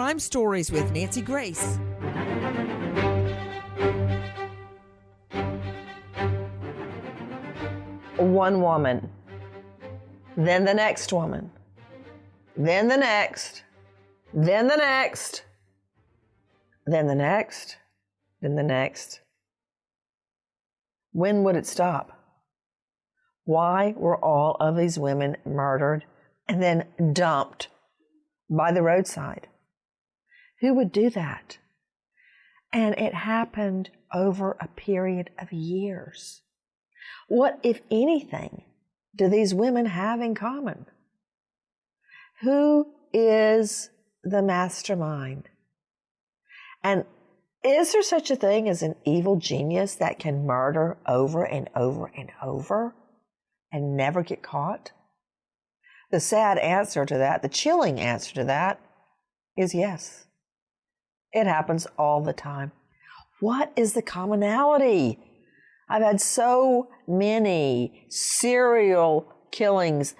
Crime Stories with Nancy Grace. One woman, then the next woman, then the next, then the next, then the next, then the next. When would it stop? Why were all of these women murdered and then dumped by the roadside? Who would do that? And it happened over a period of years. What, if anything, do these women have in common? Who is the mastermind? And is there such a thing as an evil genius that can murder over and over and over and never get caught? The sad answer to that, the chilling answer to that, is yes. It happens all the time. What is the commonality? I've had so many serial killings.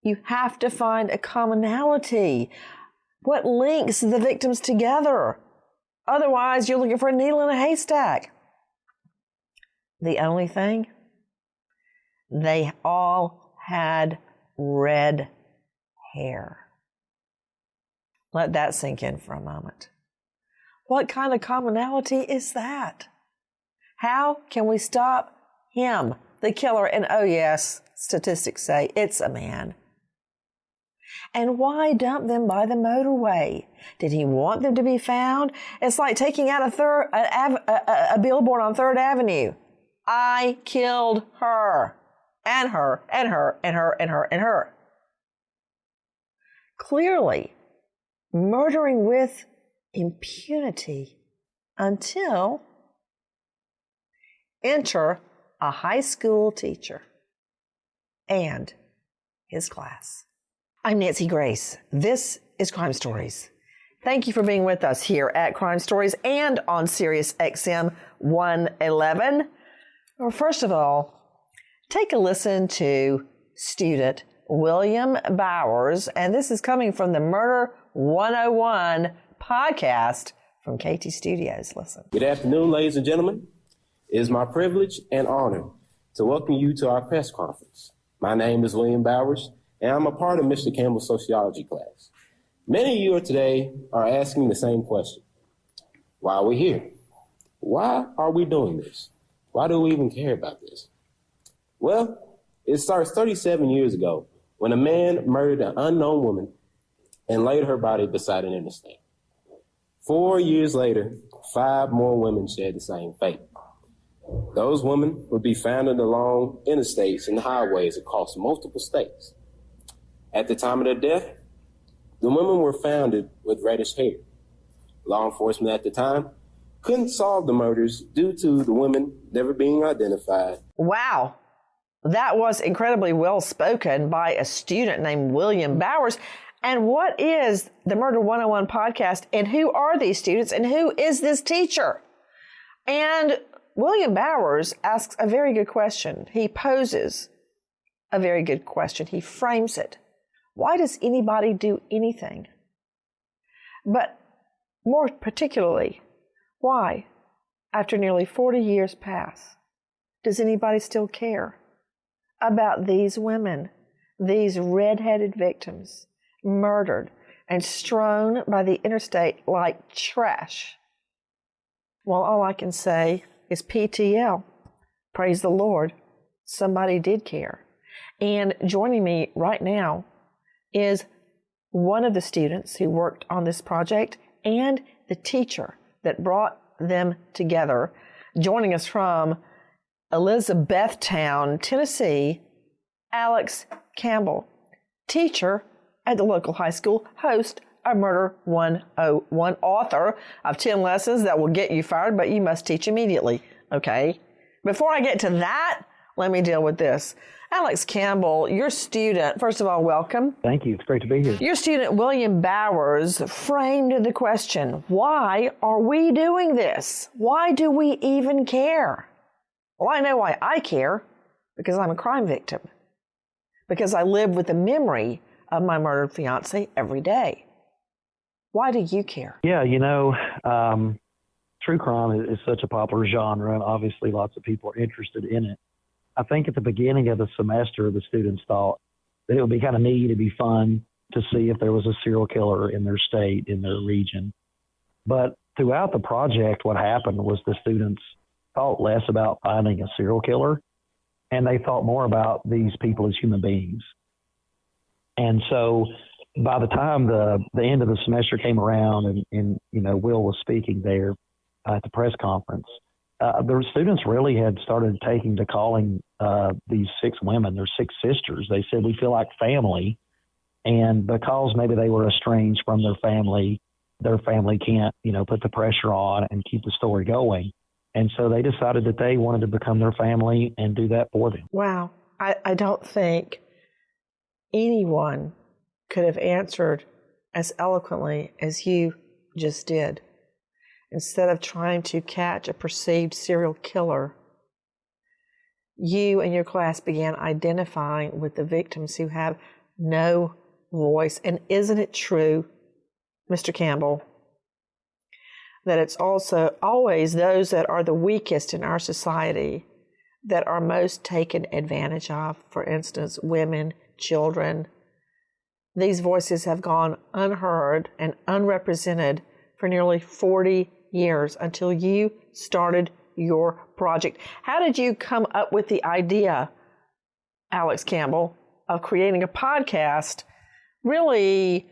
You have to find a commonality. What links the victims together? Otherwise, you're looking for a needle in a haystack. The only thing, they all had red hair. Let that sink in for a moment. What kind of commonality is that? How can we stop him, the killer? And oh yes, statistics say it's a man. And why dump them by the motorway? Did he want them to be found? It's like taking out a billboard on 3rd Avenue. I killed her, and her, and her, and her, and her, and her. Clearly, murdering with impunity until enter a high school teacher and his class. I'm Nancy Grace. This is Crime Stories. Thank you for being with us here at Crime Stories and on Sirius XM 111. Well, first of all, take a listen to student William Bowers, and this is coming from the Murder 101 podcast from KT Studios. Listen. Good afternoon, ladies and gentlemen. It is my privilege and honor to welcome you to our press conference. My name is William Bowers, and I'm a part of Mr. Campbell's sociology class. Many of you today are asking the same question. Why are we here? Why are we doing this? Why do we even care about this? Well, it starts 37 years ago when a man murdered an unknown woman and laid her body beside an interstate. 4 years later, 5 more women shared the same fate. Those women would be found along interstates and highways across multiple states. At the time of their death, the women were found with reddish hair. Law enforcement at the time couldn't solve the murders due to the women never being identified. Wow. That was incredibly well spoken by a student named William Bowers. And what is the Murder 101 podcast? And who are these students? And who is this teacher? And William Bowers asks a very good question. He poses a very good question. He frames it. Why does anybody do anything? But more particularly, why, after nearly 40 years pass, does anybody still care about these women, these red-headed victims, murdered and strewn by the interstate like trash? Well, all I can say is PTL. Praise the Lord. Somebody did care. And joining me right now is one of the students who worked on this project and the teacher that brought them together. Joining us from Elizabethtown, Tennessee, Alex Campbell, teacher at the local high school, host of Murder 101, author of 10 lessons that will get you fired, but you must teach immediately. Okay? Before I get to that, let me deal with this. Alex Campbell, your student, first of all, welcome. Thank you. It's great to be here. Your student, William Bowers, framed the question, why are we doing this? Why do we even care? Well, I know why I care, because I'm a crime victim. Because I live with the memory of my murdered fiancé every day. Why do you care? Yeah, true crime is such a popular genre, and obviously lots of people are interested in it. I think at the beginning of the semester, the students thought that it would be kind of neat, it'd be fun to see if there was a serial killer in their state, in their region. But throughout the project, what happened was the students thought less about finding a serial killer, and they thought more about these people as human beings. And so by the time the end of the semester came around and Will was speaking there at the press conference, the students really had started taking to calling these 6 women, their 6 sisters. They said, we feel like family. And because maybe they were estranged from their family can't, put the pressure on and keep the story going. And so they decided that they wanted to become their family and do that for them. Wow. I don't think anyone could have answered as eloquently as you just did. Instead of trying to catch a perceived serial killer, you and your class began identifying with the victims who have no voice. And isn't it true, Mr. Campbell, that it's also always those that are the weakest in our society that are most taken advantage of? For instance, women, children. These voices have gone unheard and unrepresented for nearly 40 years until you started your project. How did you come up with the idea, Alex Campbell, of creating a podcast really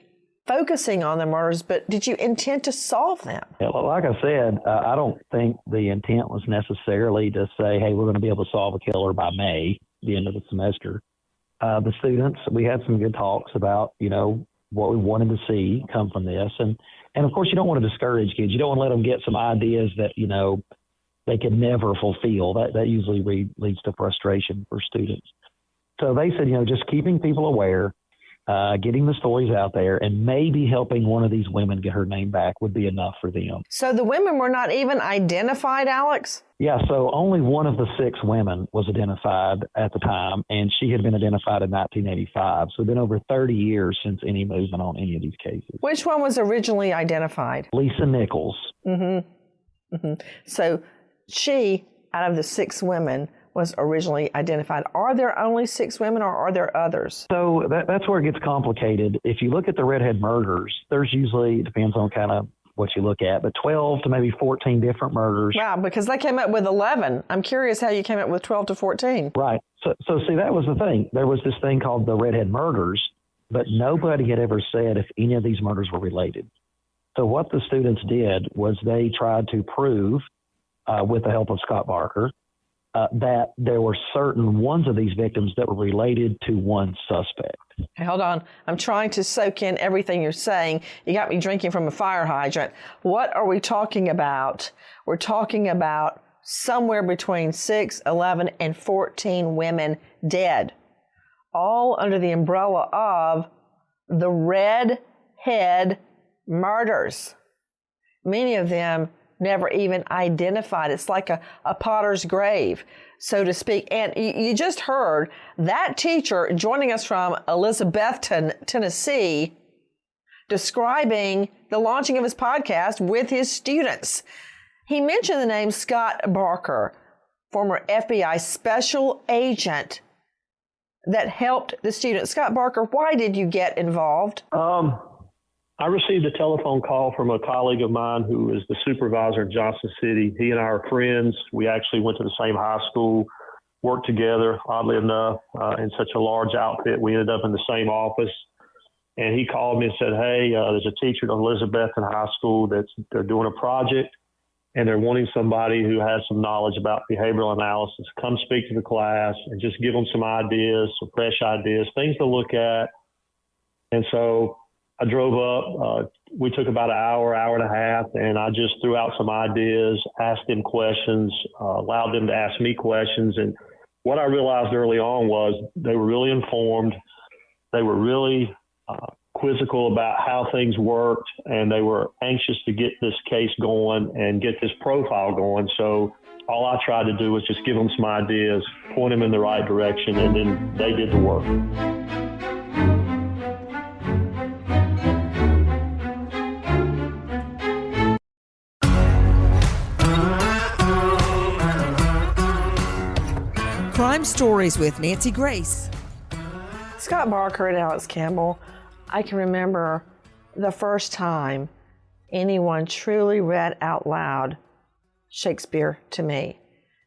focusing on the murders, but did you intend to solve them? Yeah, like I said, I don't think the intent was necessarily to say, hey, we're going to be able to solve a killer by May, the end of the semester. The students, we had some good talks about, what we wanted to see come from this. And of course, you don't want to discourage kids. You don't want to let them get some ideas that, they could never fulfill. That usually leads to frustration for students. So they said, just keeping people aware, getting the stories out there, and maybe helping one of these women get her name back would be enough for them. So the women were not even identified, Alex? Yeah, so only one of the 6 women was identified at the time, and she had been identified in 1985. So it's been over 30 years since any movement on any of these cases. Which one was originally identified? Lisa Nichols. Mm-hmm. Mm-hmm. So she, out of the 6 women, was originally identified. Are there only 6 women, or are there others? So that's where it gets complicated. If you look at the Redhead murders, there's usually, it depends on kind of what you look at, but 12 to maybe 14 different murders. Wow, because they came up with 11. I'm curious how you came up with 12 to 14. Right. So see, that was the thing. There was this thing called the Redhead murders, but nobody had ever said if any of these murders were related. So what the students did was they tried to prove, with the help of Scott Barker, that there were certain ones of these victims that were related to one suspect. Hey, hold on. I'm trying to soak in everything you're saying. You got me drinking from a fire hydrant. What are we talking about? We're talking about somewhere between 6, 11, and 14 women dead, all under the umbrella of the Redhead murders. Many of them never even identified. It's like a potter's grave, so to speak. And you just heard that teacher joining us from Elizabethton, Tennessee, describing the launching of his podcast with his students. He mentioned the name Scott Barker, former FBI special agent that helped the students. Scott Barker, why did you get involved? I received a telephone call from a colleague of mine who is the supervisor in Johnson City. He and I are friends. We actually went to the same high school, worked together, oddly enough, in such a large outfit. We ended up in the same office. And he called me and said, hey, there's a teacher at Elizabethton High School they're doing a project, and they're wanting somebody who has some knowledge about behavioral analysis. Come speak to the class and just give them some ideas, some fresh ideas, things to look at. And so I drove up. We took about an hour and a half, and I just threw out some ideas, asked them questions, allowed them to ask me questions. And what I realized early on was they were really informed. They were really quizzical about how things worked, and they were anxious to get this case going and get this profile going. So all I tried to do was just give them some ideas, point them in the right direction, and then they did the work. Stories with Nancy Grace. Scott Barker and Alex Campbell, I can remember the first time anyone truly read out loud Shakespeare to me.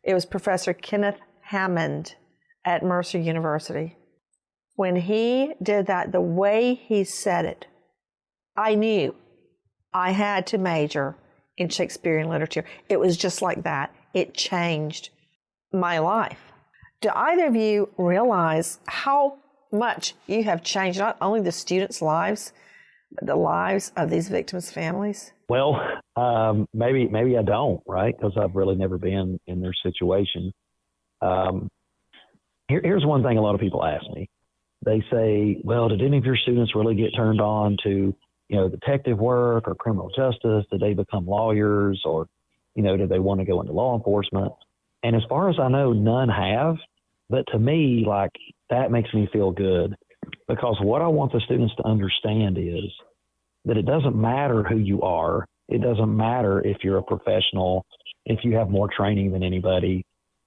It was Professor Kenneth Hammond at Mercer University. When he did that, the way he said it, I knew I had to major in Shakespearean literature. It was just like that. It changed my life. Do either of you realize how much you have changed not only the students' lives, but the lives of these victims' families? Well, maybe I don't, right? Because I've really never been in their situation. Here's one thing a lot of people ask me. They say, well, did any of your students really get turned on to, detective work or criminal justice? Did they become lawyers, or, did they want to go into law enforcement? And as far as I know, none have. But to me, that makes me feel good, because what I want the students to understand is that it doesn't matter who you are. It doesn't matter if you're a professional, if you have more training than anybody.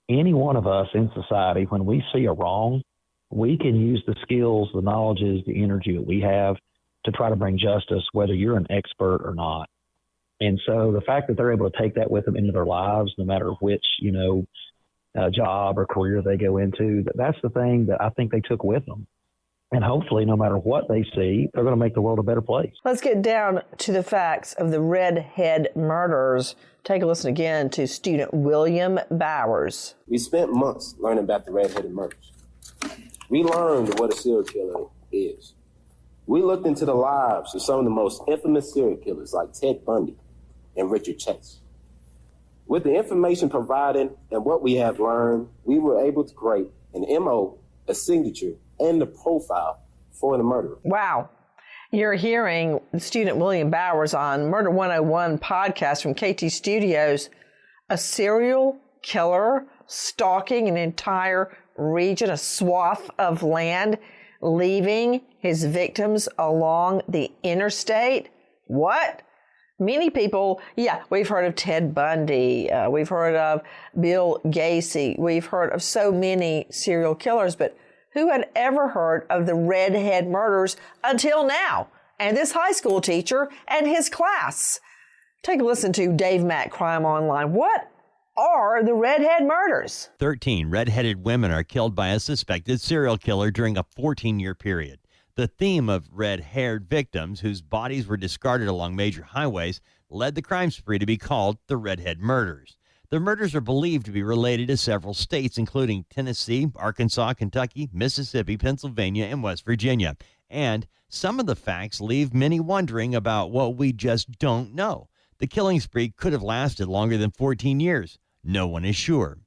Any one of us in society, when we see a wrong, we can use the skills, the knowledges, the energy that we have to try to bring justice, whether you're an expert or not. And so the fact that they're able to take that with them into their lives, no matter which, job or career they go into, that's the thing that I think they took with them. And hopefully, no matter what they see, they're going to make the world a better place. Let's get down to the facts of the redhead murders. Take a listen again to student William Bowers. We spent months learning about the redheaded murders. We learned what a serial killer is. We looked into the lives of some of the most infamous serial killers like Ted Bundy and Richard Chase. With the information provided and what we have learned, we were able to create an MO, a signature, and the profile for the murderer. Wow. You're hearing student William Bowers on Murder 101 podcast from KT Studios. A serial killer stalking an entire region, a swath of land, leaving his victims along the interstate. What? Many people, we've heard of Ted Bundy. We've heard of Bill Gacy. We've heard of so many serial killers, but who had ever heard of the redhead murders until now? And this high school teacher and his class. Take a listen to Dave Mack, Crime Online. What are the redhead murders? 13 redheaded women are killed by a suspected serial killer during a 14-year period. The theme of red-haired victims whose bodies were discarded along major highways led the crime spree to be called the redhead murders. The murders are believed to be related to several states, including Tennessee, Arkansas, Kentucky, Mississippi, Pennsylvania, and West Virginia. And some of the facts leave many wondering about what we just don't know. The killing spree could have lasted longer than 14 years. No one is sure.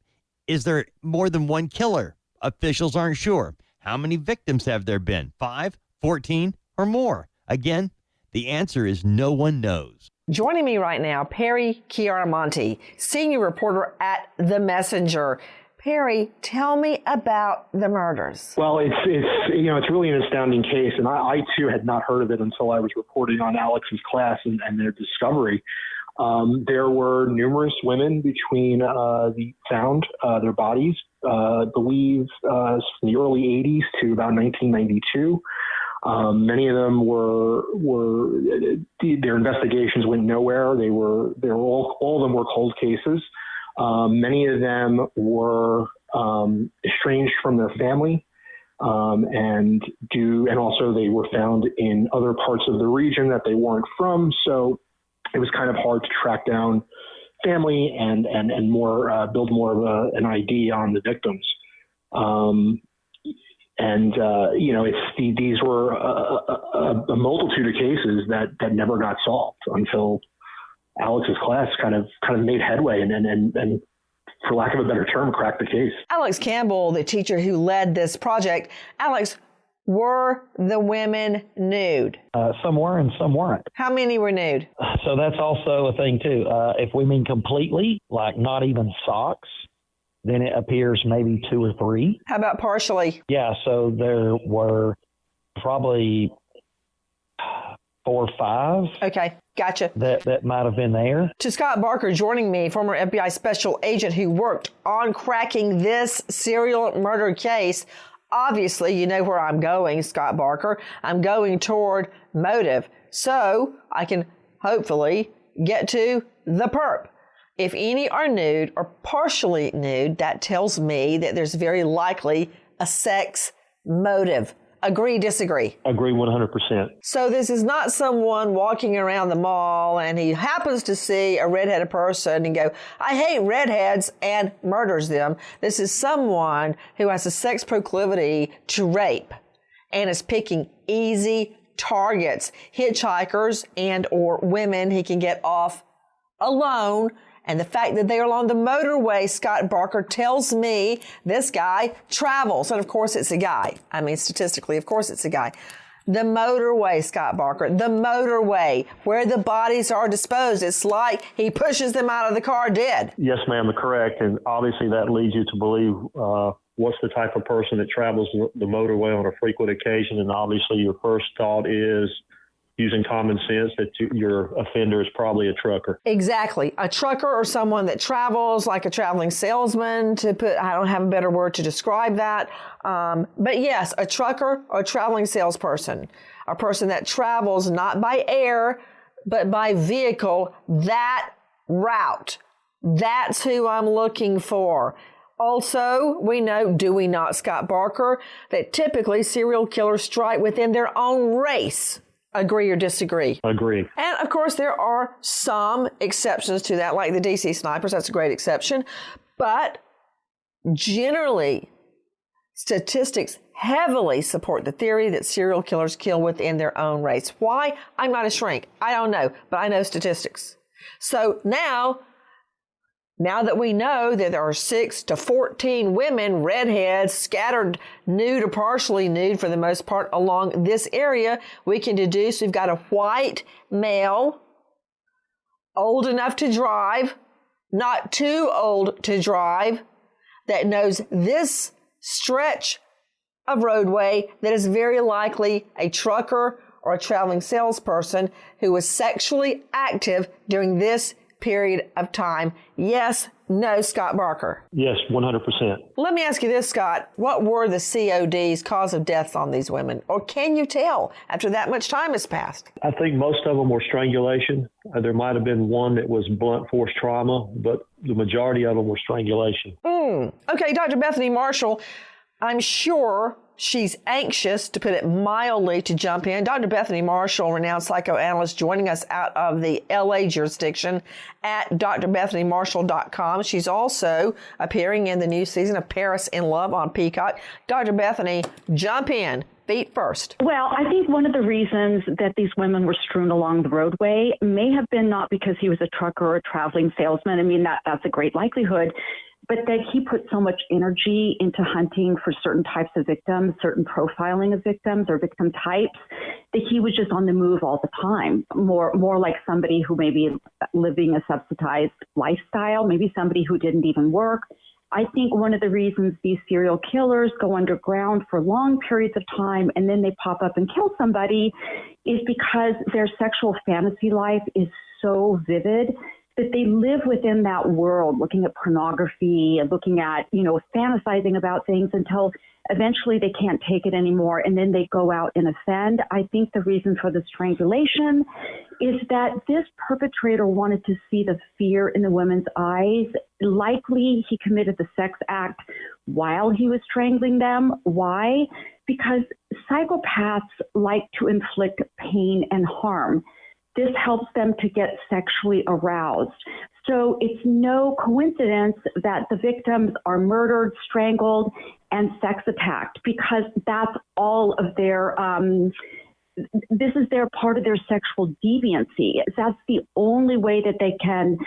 Is there more than one killer? Officials aren't sure. How many victims have there been? 5, 14, or more? Again, the answer is no one knows. Joining me right now, Perry Chiaramonte, senior reporter at The Messenger. Perry, tell me about the murders. Well, it's really an astounding case, and I too had not heard of it until I was reporting on Alex's class and their discovery. There were numerous women between found their bodies, I believe, from the early 80s to about 1992. Many of them their investigations went nowhere. They were all of them were cold cases. Many of them were estranged from their family, and also they were found in other parts of the region that they weren't from. So it was kind of hard to track down family and more build more of an ID on the victims. These were a multitude of cases that never got solved until Alex's class kind of made headway and for lack of a better term, cracked the case. Alex Campbell, the teacher who led this project. Alex, were the women nude? Some were and some weren't. How many were nude? So that's also a thing too. If we mean completely, like not even socks, then it appears maybe 2 or 3. How about partially? Yeah, so there were probably 4 or 5 Okay, gotcha. that might have been there. To Scott Barker joining me, former FBI special agent who worked on cracking this serial murder case. Obviously, you know where I'm going, Scott Barker. I'm going toward motive. So I can hopefully get to the perp. If any are nude or partially nude, that tells me that there's very likely a sex motive. Agree, disagree? Agree 100%. So this is not someone walking around the mall and he happens to see a redheaded person and go, I hate redheads, and murders them. This is someone who has a sex proclivity to rape and is picking easy targets, hitchhikers and or women he can get off alone. And the fact that they are along the motorway, Scott Barker, tells me this guy travels. And of course it's a guy. I mean, statistically, of course it's a guy. The motorway, Scott Barker, the motorway where the bodies are disposed. It's like he pushes them out of the car dead. Yes, ma'am, correct. And obviously that leads you to believe what's the type of person that travels the motorway on a frequent occasion. And obviously your first thought is, using common sense, that your offender is probably a trucker. Exactly. A trucker or someone that travels, like a traveling salesman, I don't have a better word to describe that. But yes, a trucker or a traveling salesperson, a person that travels not by air, but by vehicle, that route. That's who I'm looking for. Also, we know, do we not, Scott Barker, that typically serial killers strike within their own race. Agree or disagree? Agree. And of course, there are some exceptions to that, like the DC snipers. That's a great exception. But generally, statistics heavily support the theory that serial killers kill within their own race. Why? I'm not a shrink. I don't know, but I know statistics. So now that we know that there are 6 to 14 women, redheads, scattered nude or partially nude for the most part along this area, we can deduce we've got a white male, old enough to drive, not too old to drive, that knows this stretch of roadway, that is very likely a trucker or a traveling salesperson who was sexually active during this period of time. Yes, no, Scott Barker? Yes, 100%. Let me ask you this, Scott. What were the CODs, cause of death on these women? Or can you tell after that much time has passed? I think most of them were strangulation. There might have been one that was blunt force trauma, but the majority of them were strangulation. Okay, Dr. Bethany Marshall, I'm sure she's anxious, to put it mildly, to jump in. Dr. Bethany Marshall, renowned psychoanalyst, joining us out of the LA jurisdiction at drbethanymarshall.com. She's also appearing in the new season of Paris in Love on Peacock. Dr. Bethany, jump in. Feet first. Well, I think one of the reasons that these women were strewn along the roadway may have been not because he was a trucker or a traveling salesman. I mean, that's a great likelihood. But that he put so much energy into hunting for certain types of victims, certain profiling of victims or victim types, that he was just on the move all the time, more like somebody who may be living a subsidized lifestyle, maybe somebody who didn't even work. I think one of the reasons these serial killers go underground for long periods of time and then they pop up and kill somebody is because their sexual fantasy life is so vivid that they live within that world, looking at pornography and looking at, fantasizing about things until eventually they can't take it anymore. And then they go out and offend. I think the reason for the strangulation is that this perpetrator wanted to see the fear in the women's eyes. Likely he committed the sex act while he was strangling them. Why? Because psychopaths like to inflict pain and harm. This helps them to get sexually aroused. So it's no coincidence that the victims are murdered, strangled, and sex attacked, because that's all of their, this is their part of their sexual deviancy. That's the only way that they can,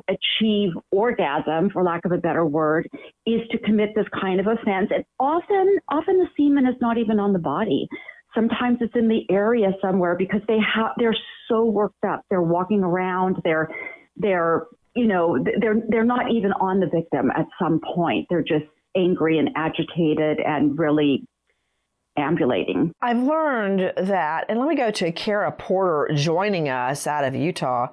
achieve orgasm, for lack of a better word, is to commit this kind of offense. And often the semen is not even on the body. Sometimes it's in the area somewhere because they're so worked up. They're walking around. They're not even on the victim at some point. They're just angry and agitated and really ambulating. I've learned that, and let me go to Kara Porter joining us out of Utah,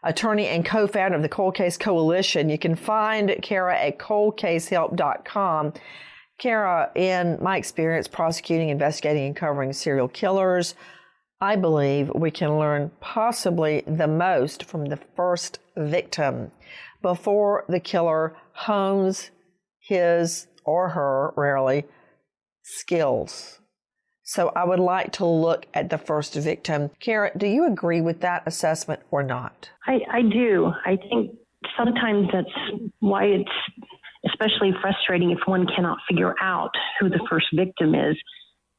attorney and co-founder of the Cold Case Coalition. You can find Kara at coldcasehelp.com. Kara, in my experience prosecuting, investigating, and covering serial killers, I believe we can learn possibly the most from the first victim before the killer hones his or her, rarely, skills. So I would like to look at the first victim. Kara, do you agree with that assessment or not? I do. I think sometimes that's why it's especially frustrating if one cannot figure out who the first victim is.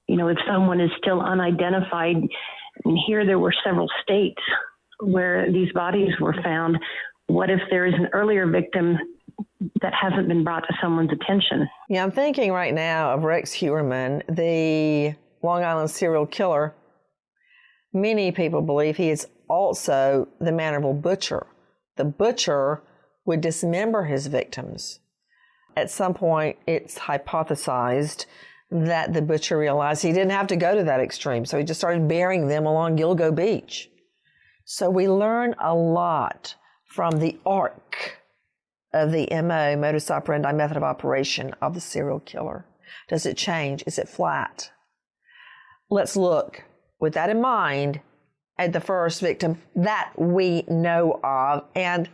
You know, if someone is still unidentified, and here there were several states where these bodies were found, what if there is an earlier victim that hasn't been brought to someone's attention? Yeah, I'm thinking right now of Rex Heuermann, the Long Island serial killer. Many people believe he is also the Manorville butcher. The butcher would dismember his victims. At some point, it's hypothesized that the butcher realized he didn't have to go to that extreme, so he just started burying them along Gilgo Beach. So we learn a lot from the arc of the MO, modus operandi, method of operation of the serial killer. Does it change? Is it flat? Let's look, with that in mind, at the first victim that we know of, and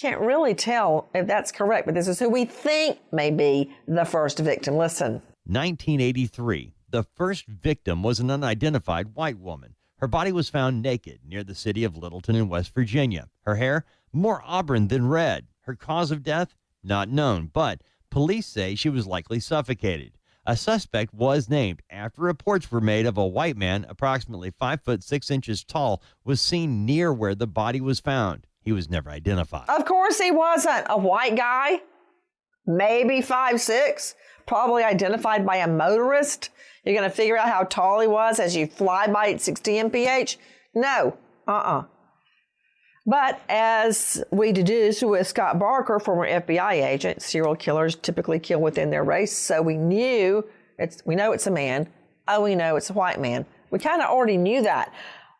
can't really tell if that's correct, but this is who we think may be the first victim. Listen. 1983. The first victim was an unidentified white woman. Her body was found naked near the city of Littleton in West Virginia. Her hair, more auburn than red. Her cause of death, not known, but police say she was likely suffocated. A suspect was named after reports were made of a white man, approximately 5 foot 6 inches tall, was seen near where the body was found. He was never identified. Of course he wasn't. A white guy, maybe 5'6", probably identified by a motorist. You're going to figure out how tall he was as you fly by at 60 mph? No, But as we deduced with Scott Barker, former FBI agent, serial killers typically kill within their race. So we know it's a man. Oh, we know it's a white man. We kind of already knew that.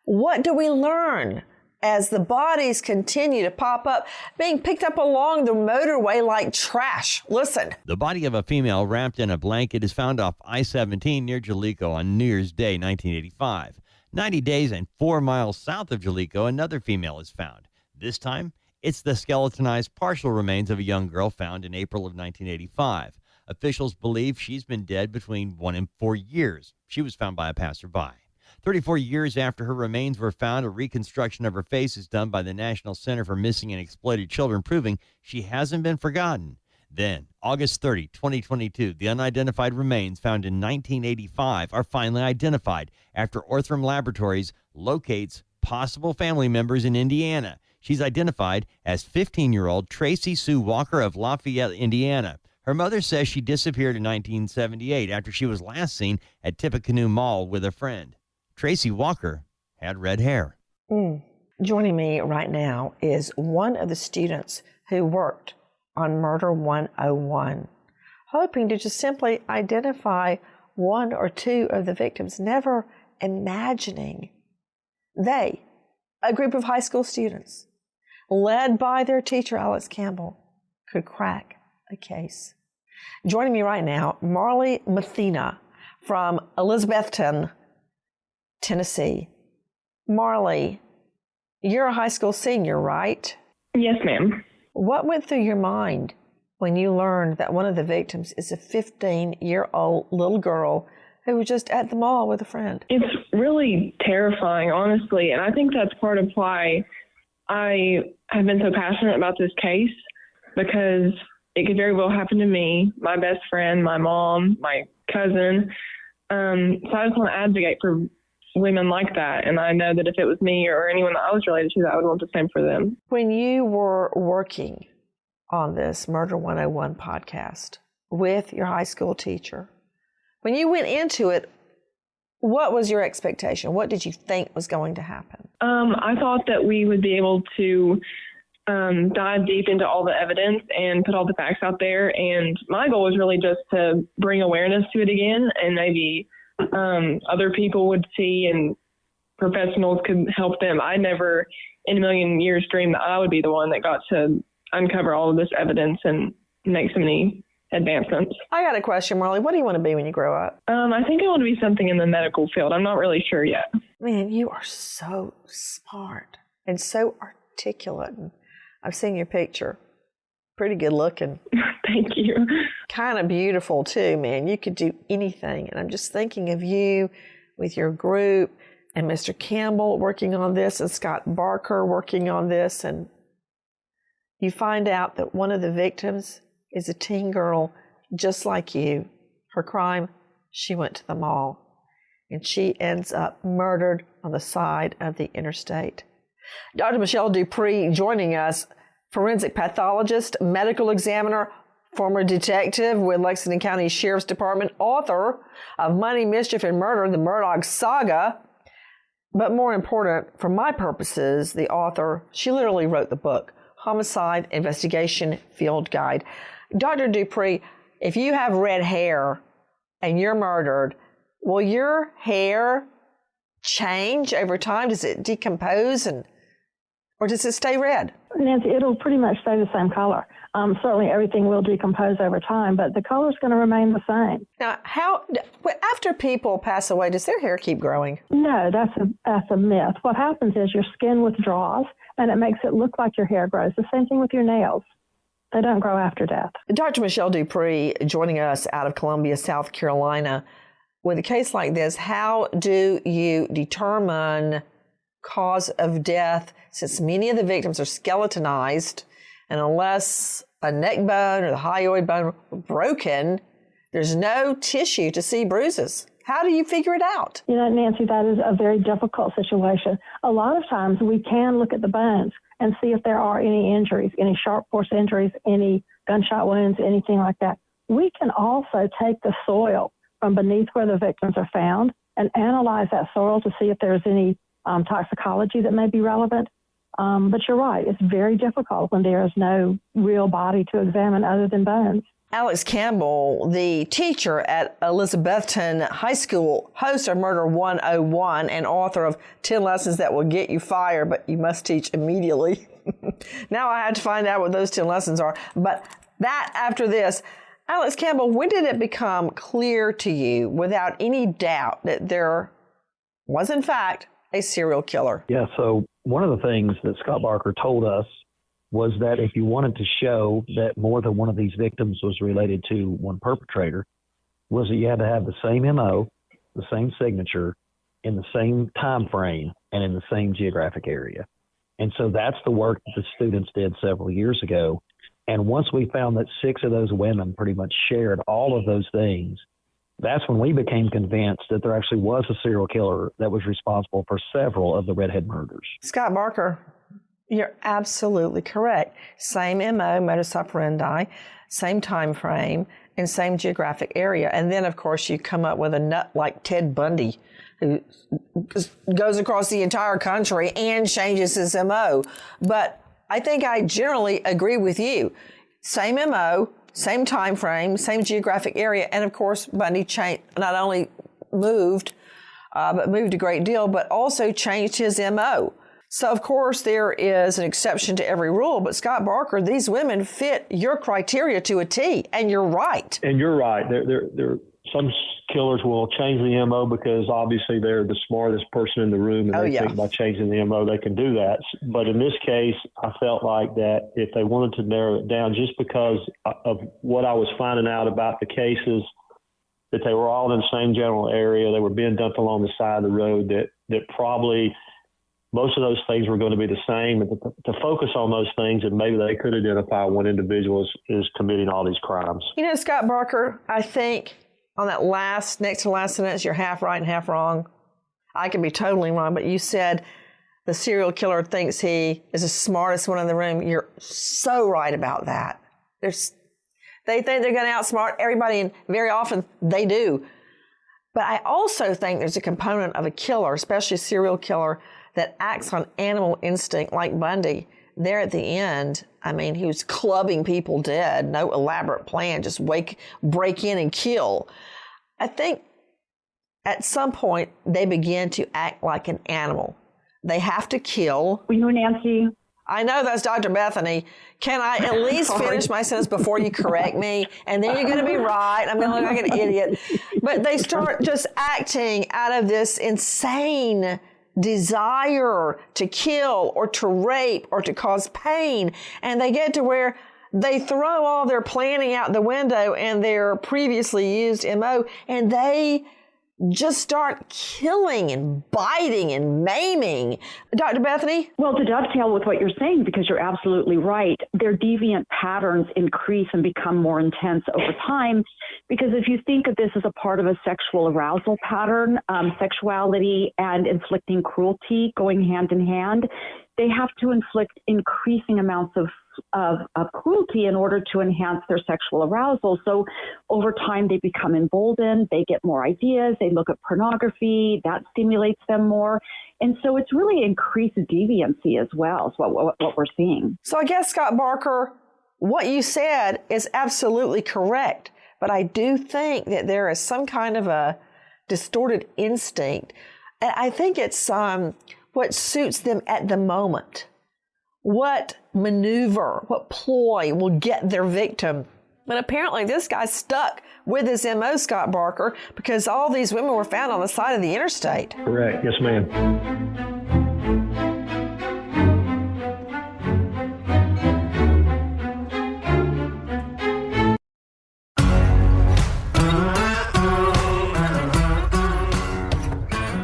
What do we learn as the bodies continue to pop up, being picked up along the motorway like trash? Listen. The body of a female wrapped in a blanket is found off I-17 near Jalico on New Year's Day, 1985. 90 days and 4 miles south of Jalico, another female is found. This time, it's the skeletonized partial remains of a young girl found in April of 1985. Officials believe she's been dead between 1 and 4 years. She was found by a passerby. 34 years after her remains were found, a reconstruction of her face is done by the National Center for Missing and Exploited Children, proving she hasn't been forgotten. Then, August 30, 2022, the unidentified remains found in 1985 are finally identified after Orthram Laboratories locates possible family members in Indiana. She's identified as 15-year-old Tracy Sue Walker of Lafayette, Indiana. Her mother says she disappeared in 1978 after she was last seen at Tippecanoe Mall with a friend. Tracy Walker had red hair. Joining me right now is one of the students who worked on Murder 101, hoping to just simply identify one or two of the victims, never imagining they, a group of high school students, led by their teacher, Alex Campbell, could crack a case. Joining me right now, Marley Mathena from Elizabethton, Tennessee. Marley, you're a high school senior, right? Yes, ma'am. What went through your mind when you learned that one of the victims is a 15-year-old little girl who was just at the mall with a friend? It's really terrifying, honestly, and I think that's part of why I have been so passionate about this case, because it could very well happen to me, my best friend, my mom, my cousin. So I just want to advocate for women like that, and I know that if it was me or anyone that I was related to, I would want the same for them. When you were working on this Murder 101 podcast with your high school teacher, when you went into it, what was your expectation? What did you think was going to happen? I thought that we would be able to dive deep into all the evidence and put all the facts out there, and my goal was really just to bring awareness to it again and maybe other people would see and professionals could help them. I never in a million years dreamed that I would be the one that got to uncover all of this evidence and make so many advancements. I got a question, Marley. What do you want to be when you grow up? I think I want to be something in the medical field. I'm not really sure yet. Man, you are so smart and so articulate. I've seen your picture. Pretty good looking. Thank you. Kind of beautiful too, man. You could do anything. And I'm just thinking of you with your group and Mr. Campbell working on this and Scott Barker working on this. And you find out that one of the victims is a teen girl just like you. Her crime, she went to the mall and she ends up murdered on the side of the interstate. Dr. Michelle Dupree joining us, forensic pathologist, medical examiner, former detective with Lexington County Sheriff's Department, author of Money, Mischief, and Murder, The Murdaugh Saga. But more important, for my purposes, the author, she literally wrote the book, Homicide Investigation Field Guide. Dr. Dupree, if you have red hair and you're murdered, will your hair change over time? Does it decompose or does it stay red? Nancy, it'll pretty much stay the same color. Certainly everything will decompose over time, but the color's going to remain the same. Now, after people pass away, does their hair keep growing? No, that's a myth. What happens is your skin withdraws, and it makes it look like your hair grows. The same thing with your nails. They don't grow after death. Dr. Michelle Dupree joining us out of Columbia, South Carolina. With a case like this, how do you determine cause of death, since many of the victims are skeletonized, and unless a neck bone or the hyoid bone were broken, there's no tissue to see bruises? How do you figure it out? You know, Nancy, that is a very difficult situation. A lot of times we can look at the bones and see if there are any injuries, any sharp force injuries, any gunshot wounds, anything like that. We can also take the soil from beneath where the victims are found and analyze that soil to see if there's any toxicology that may be relevant. But you're right, it's very difficult when there is no real body to examine other than bones. Alex Campbell, the teacher at Elizabethton High School, host of Murder 101 and author of 10 Lessons That Will Get You Fired, but You Must Teach Immediately. Now I had to find out what those 10 lessons are. But that after this, Alex Campbell, when did it become clear to you without any doubt that there was in fact a serial killer? Yeah, so one of the things that Scott Barker told us was that if you wanted to show that more than one of these victims was related to one perpetrator, was that you had to have the same MO, the same signature, in the same time frame, and in the same geographic area. And so that's the work that the students did several years ago. And once we found that 6 of those women pretty much shared all of those things, that's when we became convinced that there actually was a serial killer that was responsible for several of the redhead murders. Scott Barker, you're absolutely correct. Same MO, modus operandi, same time frame, and same geographic area. And then, of course, you come up with a nut like Ted Bundy, who goes across the entire country and changes his MO. But I think I generally agree with you. Same MO, same time frame, same geographic area, and of course, Bundy not only moved, but moved a great deal, but also changed his MO. So, of course, there is an exception to every rule, but Scott Barker, these women fit your criteria to a T, and you're right. And you're right. Some killers will change the MO because obviously they're the smartest person in the room, and think by changing the MO they can do that. But in this case, I felt like that if they wanted to narrow it down, just because of what I was finding out about the cases, that they were all in the same general area, they were being dumped along the side of the road, that probably most of those things were going to be the same, and to focus on those things, and maybe they could identify one individual is committing all these crimes. You know, Scott Barker, I think on that next to last sentence, you're half right and half wrong. I could be totally wrong, but you said the serial killer thinks he is the smartest one in the room. You're so right about that. They think they're going to outsmart everybody, and very often they do. But I also think there's a component of a killer, especially a serial killer, that acts on animal instinct like Bundy. There at the end, I mean, he was clubbing people dead, no elaborate plan, just break in and kill. I think At some point, they begin to act like an animal. They have to kill. Nancy. I know that's Dr. Bethany. Can I at least finish my sentence before you correct me? And then you're going to be right. I'm going to look like an idiot. But they start just acting out of this insane desire to kill or to rape or to cause pain. And they get to where they throw all their planning out the window and their previously used MO, and they just start killing and biting and maiming. Dr. Bethany? Well, to dovetail with what you're saying, because you're absolutely right, their deviant patterns increase and become more intense over time. Because if you think of this as a part of a sexual arousal pattern, sexuality and inflicting cruelty going hand in hand, they have to inflict increasing amounts of cruelty in order to enhance their sexual arousal. So over time, they become emboldened, they get more ideas, they look at pornography, that stimulates them more. And so it's really increased deviancy as well, is what we're seeing. So I guess, Scott Barker, what you said is absolutely correct. But I do think that there is some kind of a distorted instinct. And I think it's what suits them at the moment. What maneuver, what ploy will get their victim. But apparently this guy's stuck with his MO, Scott Barker, because all these women were found on the side of the interstate. Correct. Yes, ma'am.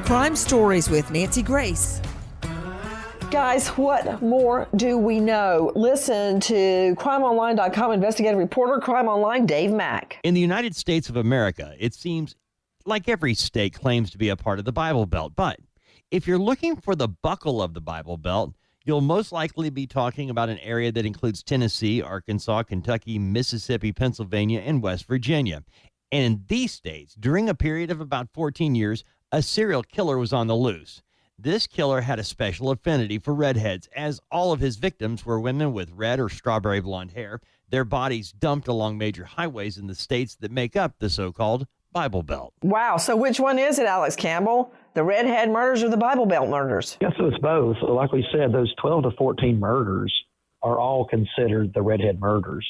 Crime Stories with Nancy Grace. Guys, what more do we know? Listen to crimeonline.com investigative reporter, Crime Online, Dave Mack. In the United States of America, it seems like every state claims to be a part of the Bible Belt. But if you're looking for the buckle of the Bible Belt, you'll most likely be talking about an area that includes Tennessee, Arkansas, Kentucky, Mississippi, Pennsylvania, and West Virginia. And in these states, during a period of about 14 years, a serial killer was on the loose. This killer had a special affinity for redheads, as all of his victims were women with red or strawberry blonde hair, their bodies dumped along major highways in the states that make up the so-called Bible Belt. Wow, so which one is it, Alex Campbell? The redhead murders or the Bible Belt murders? Yeah, so it's both. Like we said, those 12 to 14 murders are all considered the redhead murders.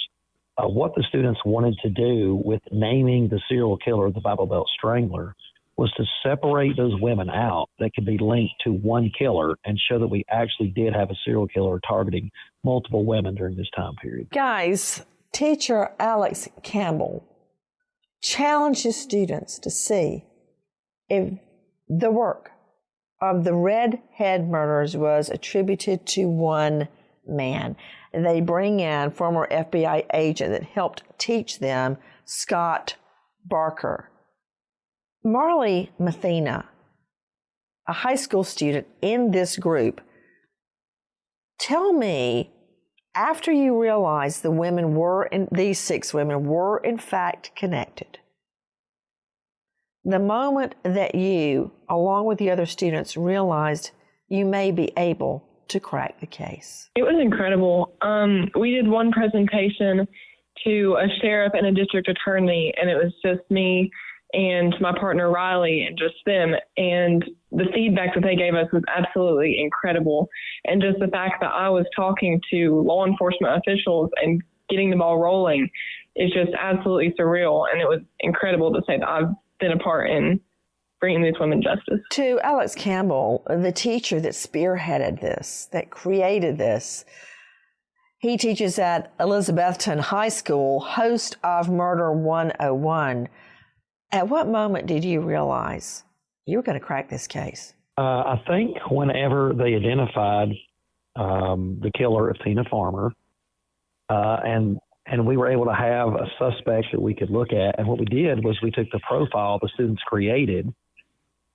What the students wanted to do with naming the serial killer the Bible Belt Strangler was to separate those women out that could be linked to one killer and show that we actually did have a serial killer targeting multiple women during this time period. Guys, teacher Alex Campbell challenged his students to see if the work of the redhead murders was attributed to one man. They bring in former FBI agent that helped teach them, Scott Barker. Marley Mathena, a high school student in this group, tell me, after you realized these 6 women were in fact connected, the moment that you, along with the other students, realized you may be able to crack the case. It was incredible. We did one presentation to a sheriff and a district attorney, and it was just me and my partner Riley and just them. And the feedback that they gave us was absolutely incredible. And just the fact that I was talking to law enforcement officials and getting the ball rolling is just absolutely surreal. And it was incredible to say that I've been a part in bringing these women justice. To Alex Campbell, the teacher that spearheaded this, that created this, he teaches at Elizabethton High School, host of Murder 101. At what moment did you realize you were going to crack this case? I think whenever they identified the killer of Tina Farmer, and we were able to have a suspect that we could look at. And what we did was we took the profile the students created,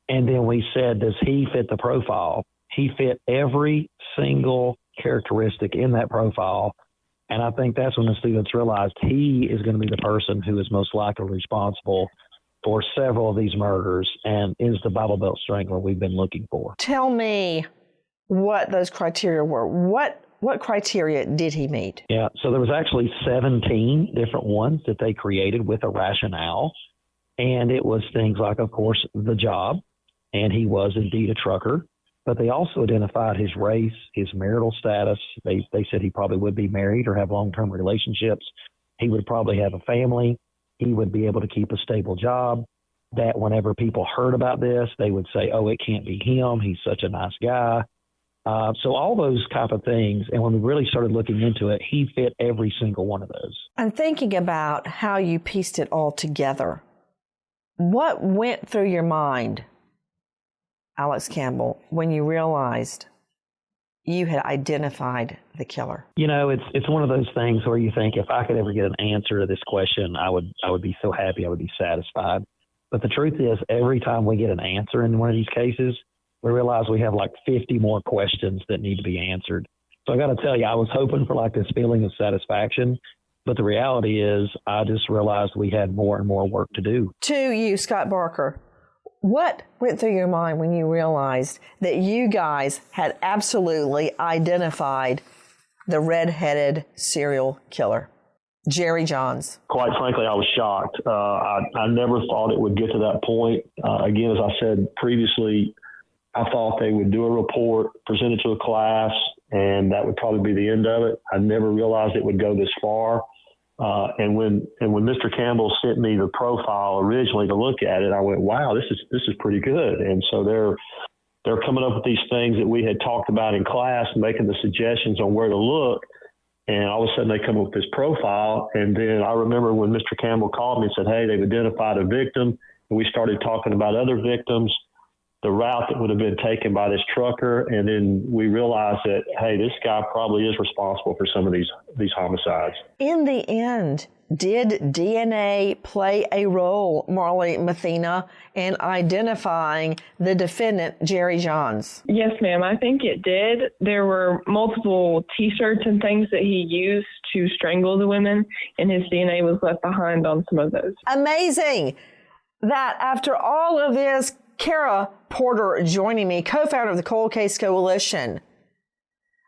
and then we said, does he fit the profile? He fit every single characteristic in that profile. And I think that's when the students realized he is going to be the person who is most likely responsible for several of these murders and is the Bible Belt Strangler we've been looking for. Tell me what those criteria were. What criteria did he meet? Yeah, so there was actually 17 different ones that they created with a rationale. And it was things like, of course, the job, and he was indeed a trucker. But they also identified his race, his marital status. They said he probably would be married or have long-term relationships. He would probably have a family. He would be able to keep a stable job. That whenever people heard about this, they would say, oh, it can't be him. He's such a nice guy. So all those type of things. And when we really started looking into it, he fit every single one of those. I'm thinking about how you pieced it all together. What went through your mind, Alex Campbell, when you realized you had identified the killer? You know, it's one of those things where you think, if I could ever get an answer to this question, I would be so happy, I would be satisfied. But the truth is, every time we get an answer in one of these cases, we realize we have like 50 more questions that need to be answered. So I got to tell you, I was hoping for like this feeling of satisfaction, but the reality is I just realized we had more and more work to do. To you, Scott Barker, what went through your mind when you realized that you guys had absolutely identified the red-headed serial killer, Jerry Johns? Quite frankly, I was shocked. I never thought it would get to that point. Again, as I said previously, I thought they would do a report, present it to a class, and that would probably be the end of it. I never realized it would go this far. And when Mr. Campbell sent me the profile originally to look at it, I went, wow, this is pretty good. And so they're coming up with these things that we had talked about in class, making the suggestions on where to look. And all of a sudden they come up with this profile. And then I remember when Mr. Campbell called me and said, hey, they've identified a victim. And we started talking about other victims, the route that would have been taken by this trucker. And then we realized that, hey, this guy probably is responsible for some of these homicides. In the end, did DNA play a role, Marley Mathena, in identifying the defendant, Jerry Johns? Yes, ma'am. I think it did. There were multiple T-shirts and things that he used to strangle the women, and his DNA was left behind on some of those. Amazing that after all of this, Kara Porter joining me, co-founder of the Cold Case Coalition,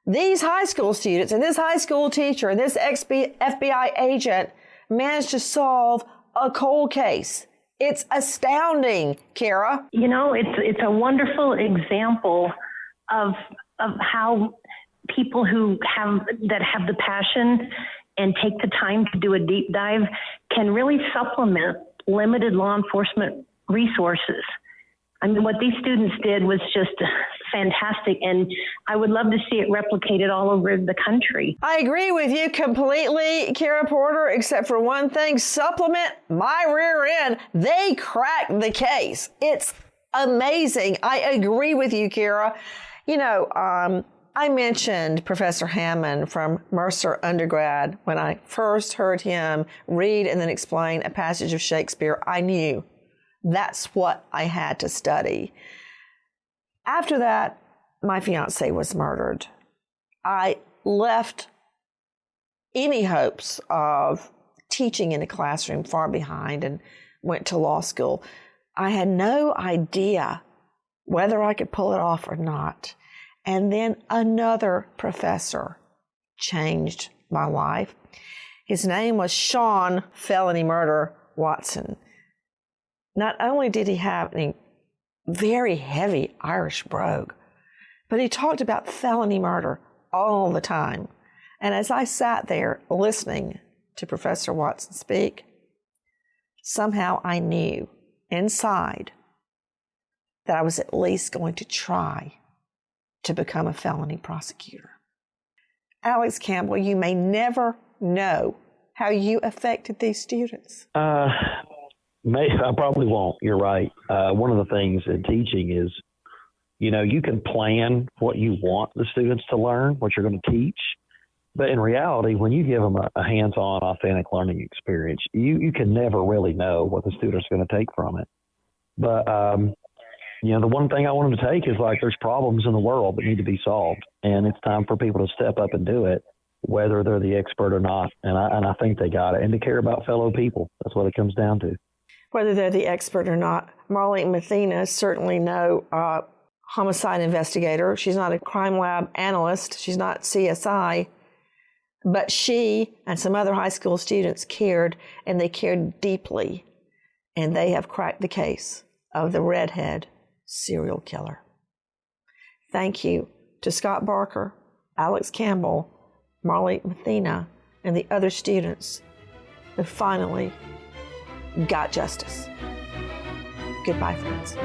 these high school students and this high school teacher and this FBI agent managed to solve a cold case. It's astounding, Kara. You know, it's a wonderful example of how people who have the passion and take the time to do a deep dive can really supplement limited law enforcement resources. I mean, what these students did was just fantastic, and I would love to see it replicated all over the country. I agree with you completely, Kara Porter, except for one thing: supplement my rear end. They cracked the case. It's amazing. I agree with you, Kara. You know, I mentioned Professor Hammond from Mercer undergrad. When I first heard him read and then explain a passage of Shakespeare, I knew that's what I had to study. After that, my fiance was murdered. I left any hopes of teaching in a classroom far behind and went to law school. I had no idea whether I could pull it off or not. And then another professor changed my life. His name was Sean Felony Murder Watson. Not only did he have a very heavy Irish brogue, but he talked about felony murder all the time. And as I sat there listening to Professor Watson speak, somehow I knew inside that I was at least going to try to become a felony prosecutor. Alex Campbell, you may never know how you affected these students. I probably won't. You're right. One of the things in teaching is, you know, you can plan what you want the students to learn, what you're going to teach. But in reality, when you give them a hands-on, authentic learning experience, you can never really know what the student's going to take from it. But, you know, the one thing I want them to take is like there's problems in the world that need to be solved. And it's time for people to step up and do it, whether they're the expert or not. And I think they got it. And to care about fellow people. That's what it comes down to. Whether they're the expert or not. Marley Mathena is certainly no homicide investigator. She's not a crime lab analyst. She's not CSI. But she and some other high school students cared, and they cared deeply. and they have cracked the case of the redhead serial killer. Thank you to Scott Barker, Alex Campbell, Marley Mathena, and the other students who finally got justice. Goodbye, friends.